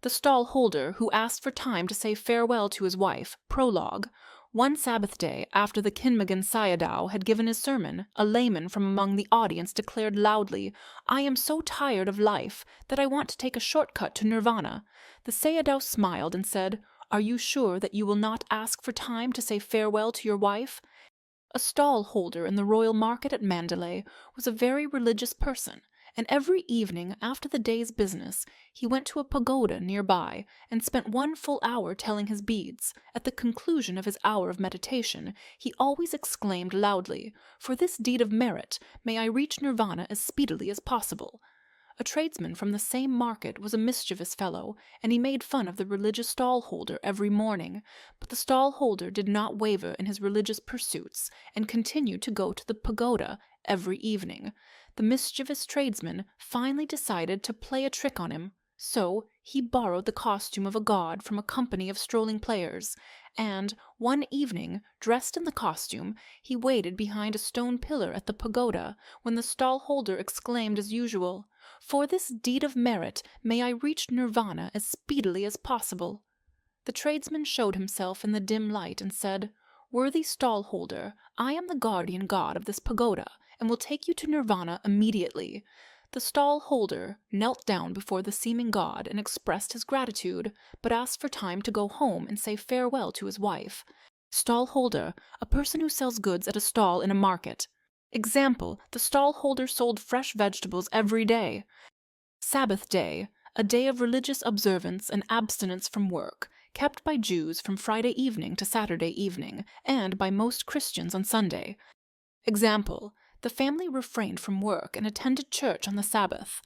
The stall-holder who asked for time to say farewell to his wife. Prologue. One Sabbath day, after the Kinmagan Sayadaw had given his sermon, a layman from among the audience declared loudly, "I am so tired of life that I want to take a short-cut to nirvana." The Sayadaw smiled and said, "Are you sure that you will not ask for time to say farewell to your wife?" A stall-holder in the royal market at Mandalay was a very religious person, and every evening after the day's business he went to a pagoda nearby and spent 1 full hour telling his beads. At the conclusion of his hour of meditation, he always exclaimed loudly, "For this deed of merit, may I reach nirvana as speedily as possible." A tradesman from the same market was a mischievous fellow, and he made fun of the religious stall-holder every morning, but the stall-holder did not waver in his religious pursuits and continued to go to the pagoda every evening. The mischievous tradesman finally decided to play a trick on him, so he borrowed the costume of a god from a company of strolling players, and one evening, dressed in the costume, he waited behind a stone pillar at the pagoda, when the stall-holder exclaimed as usual, "For this deed of merit, may I reach nirvana as speedily as possible." The tradesman showed himself in the dim light and said, "Worthy stall-holder, I am the guardian god of this pagoda, and will take you to nirvana immediately." The stall-holder knelt down before the seeming god and expressed his gratitude, but asked for time to go home and say farewell to his wife. Stall-holder, a person who sells goods at a stall in a market. Example, the stall-holder sold fresh vegetables every day. Sabbath day, a day of religious observance and abstinence from work, kept by Jews from Friday evening to Saturday evening, and by most Christians on Sunday. Example, the family refrained from work and attended church on the Sabbath.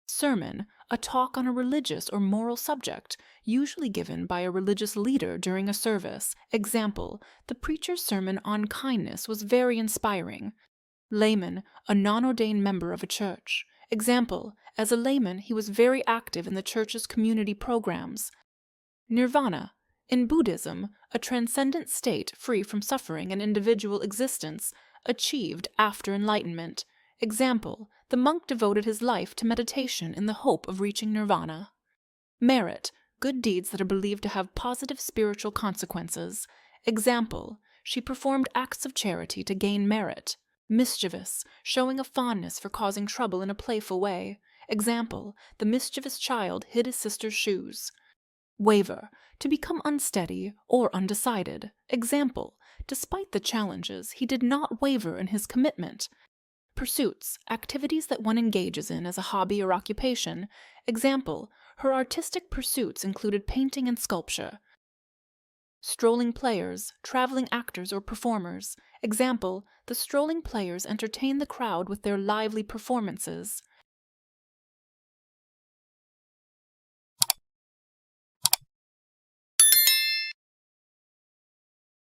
Sermon, a talk on a religious or moral subject, usually given by a religious leader during a service. Example, the preacher's sermon on kindness was very inspiring. Layman, a non-ordained member of a church. Example, as a layman he was very active in the church's community programs. Nirvana, in Buddhism, a transcendent state free from suffering and individual existence, achieved after enlightenment. Example, the monk devoted his life to meditation in the hope of reaching nirvana. Merit, good deeds that are believed to have positive spiritual consequences. Example, she performed acts of charity to gain merit. Mischievous, showing a fondness for causing trouble in a playful way. Example, the mischievous child hid his sister's shoes. Waver, to become unsteady or undecided. Example, despite the challenges, he did not waver in his commitment. Pursuits, activities that one engages in as a hobby or occupation. Example, her artistic pursuits included painting and sculpture. Strolling players, traveling actors or performers. Example, the strolling players entertain the crowd with their lively performances.